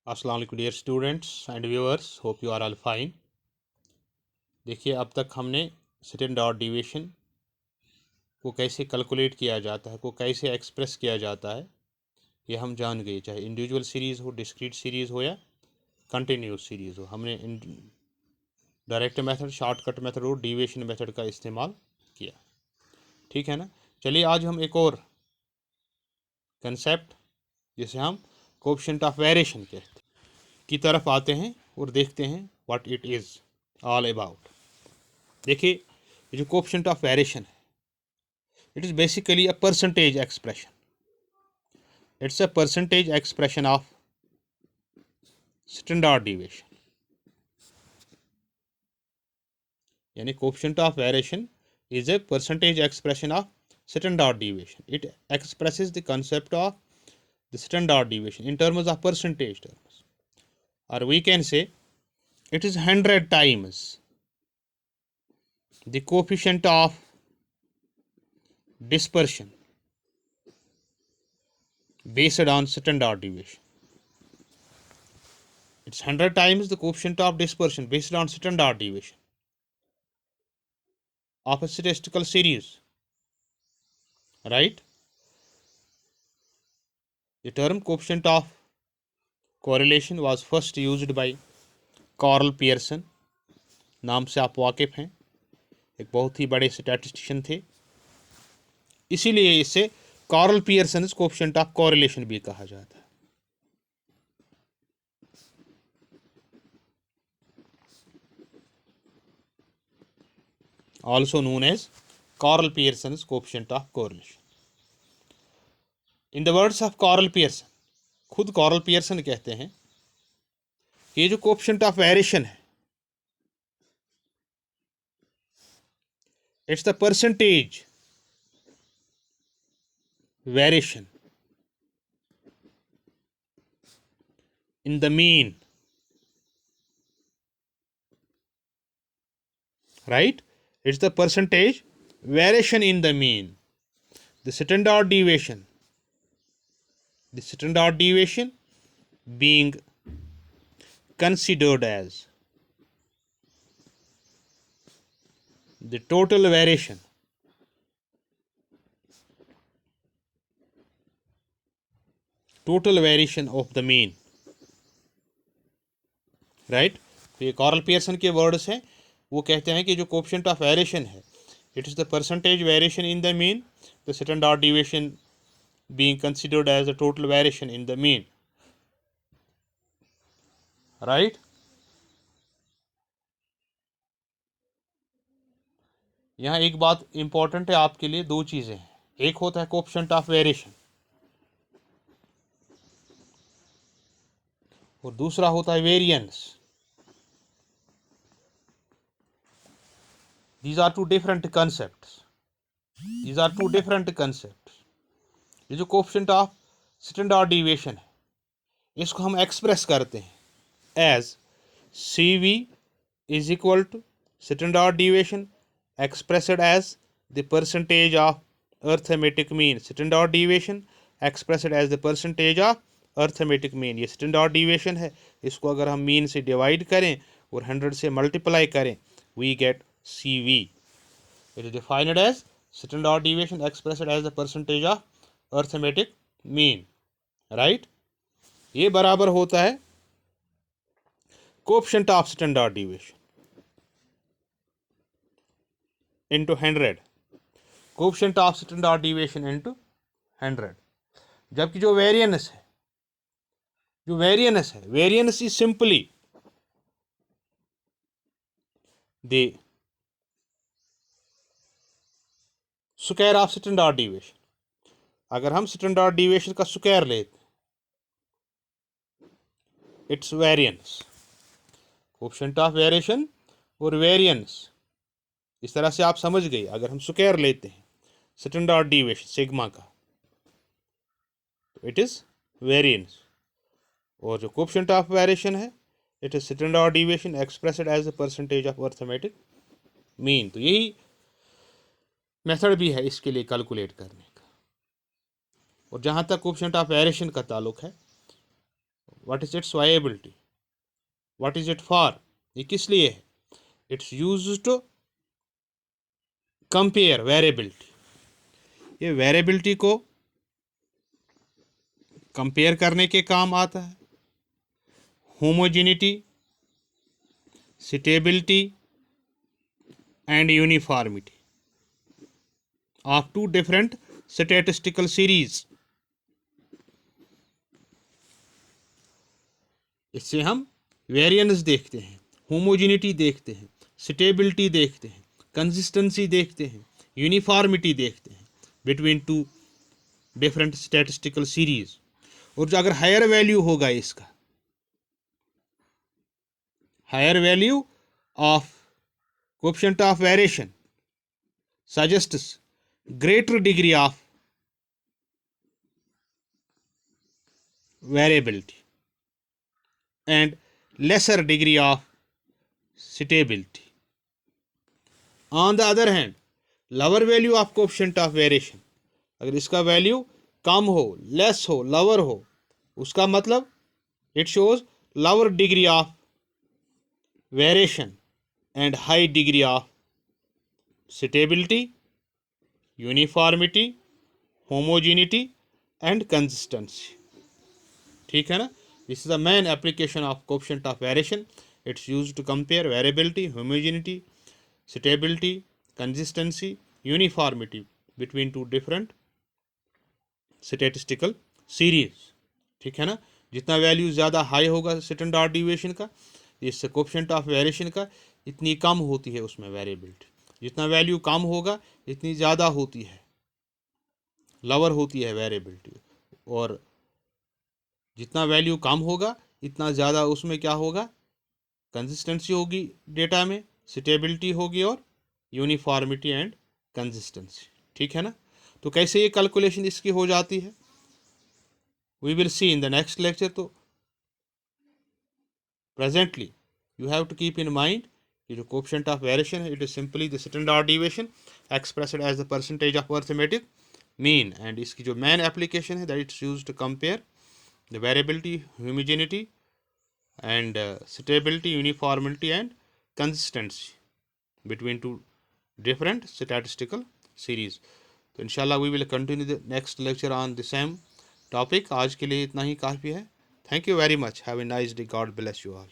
अस्सलाम वालेकुम dear students and viewers, hope you are all fine. देखिए, अब तक हमने स्टैंडर्ड डिवीएशन को कैसे कैलकुलेट किया जाता है, को कैसे एक्सप्रेस किया जाता है, ये हम जान गए। चाहे इंडिविजुअल सीरीज़ हो, डिस्क्रीट सीरीज़ हो या कंटिन्यूस सीरीज़ हो, हमने डायरेक्ट मेथड, शॉर्टकट मेथड और डिवीएशन मेथड का इस्तेमाल किया। ठीक है ना। चलिए आज हम एक और कंसेप्ट, जिसे हम कोएफिशिएंट ऑफ वेरिएशन कहते हैं, की तरफ आते हैं और देखते हैं what it is all about. देखिए, ये जो कोएफिशिएंट ऑफ वेरिएशन है, it is basically a percentage expression. It's a percentage expression of standard deviation. यानी coefficient of variation is a percentage expression of standard deviation. It expresses the concept of the standard deviation in terms of percentage terms, or we can say it is 100 times the coefficient of dispersion based on standard deviation. It's 100 times the coefficient of dispersion based on standard deviation of a statistical series, right? The term coefficient of correlation was first used by Karl Pearson, नाम से आप वाकिफ़ हैं, एक बहुत ही बड़े statistician थे। इसीलिए इसे Karl Pearson coefficient of correlation भी कहा जाता है। Also known as Karl Pearson coefficient of correlation. In the words of Karl Pearson, खुद कार्ल पियर्सन कहते हैं कि ये जो कोएफिशिएंट ऑफ वेरिएशन है, it's the percentage variation in the mean, right? It's the percentage variation in the mean. The standard deviation being considered as the total variation of the mean, right. तो ये Karl Pearson के words हैं। वो कहते हैं कि जो coefficient of variation है, it is the percentage variation in the mean, the standard deviation being considered as the total variation in the mean, right. यहाँ एक बात इंपॉर्टेंट है आपके लिए, दो चीज़ें हैं। एक होता है कोएफिशिएंट ऑफ वेरिएशन और दूसरा होता है variance. These are two different concepts. ये जो कोएफिशिएंट ऑफ स्टैंडर्ड डिविएशन है, इसको हम एक्सप्रेस करते हैं as CV is equal to standard deviation expressed as the percentage of arithmetic mean. Standard deviation expressed as the percentage of arithmetic mean. ये standard deviation है, इसको अगर हम मीन से डिवाइड करें और 100 से मल्टीप्लाई करें, we get CV. It is defined as standard deviation expressed as the percentage of arithmetic mean, right? ये बराबर होता है coefficient of standard deviation into 100, coefficient of standard deviation into 100। जबकि जो वेरिएंस है, variance is simply the square of standard deviation. अगर हम standard deviation का स्क्वायर लेते, it's variance. Coefficient of variation और वेरिएंस, इस तरह से आप समझ गए। अगर हम स्क्वायर लेते हैं स्टैंडर्ड डिविएशन सिग्मा का, तो इट इज वेरिएंस। और जो कोएफिशिएंट ऑफ वेरिएशन है, it is standard deviation expressed as the percentage of arithmetic mean. तो यही मेथड भी है इसके लिए कैलकुलेट करने का। और जहाँ तक कोएफिशिएंट ऑफ वेरिएशन का ताल्लुक है, what is its viability, what is it for, ये किस लिए है? It's used to compare variability, ये वेरिएबिलिटी को कंपेयर करने के काम आता है। Homogeneity, stability and uniformity of two different statistical series. इससे हम वेरिएंस देखते हैं, होमोजेनिटी देखते हैं, स्टेबिलिटी देखते हैं, कंसिस्टेंसी देखते हैं, यूनिफॉर्मिटी देखते हैं between two different statistical series. और जो अगर हायर वैल्यू होगा इसका, higher value of coefficient of variation suggests greater degree of variability and lesser degree of stability. On the other hand, lower value of coefficient of variation, अगर इसका value कम हो, less हो, lower हो, उसका मतलब it shows lower degree of variation and high degree of stability, uniformity, homogeneity and consistency. ठीक है ना? This is the main application of coefficient of variation. It's used to compare variability, homogeneity, stability, consistency, uniformity between two different statistical series. ठीक है ना? जितना value ज़्यादा high होगा standard deviation का, इससे कोएफिशिएंट ऑफ वेरिएशन का इतनी कम होती है उसमें वेरिएबिलिटी। जितना वैल्यू कम होगा इतनी ज़्यादा होती है, लोअर होती है वेरिएबिलिटी। और जितना वैल्यू कम होगा इतना ज़्यादा उसमें क्या होगा, कंसिस्टेंसी होगी डेटा में, स्टेबिलिटी होगी और यूनिफॉर्मिटी एंड कंसिस्टेंसी। ठीक है ना? तो कैसे ये कैलकुलेशन इसकी हो जाती है, we will see in the next lecture. तो presently you have to keep in mind कि जो कोएफिशिएंट ऑफ वेरिएशन है, it is simply the standard deviation expressed as the percentage of arithmetic mean. And इसकी जो main application है, that it's used to compare the variability, homogeneity and stability, uniformity and consistency between two different statistical series. तो इंशाल्लाह we will continue the next lecture on the same topic. आज के लिए इतना ही काफ़ी है। Thank you very much. Have a nice day. God bless you all.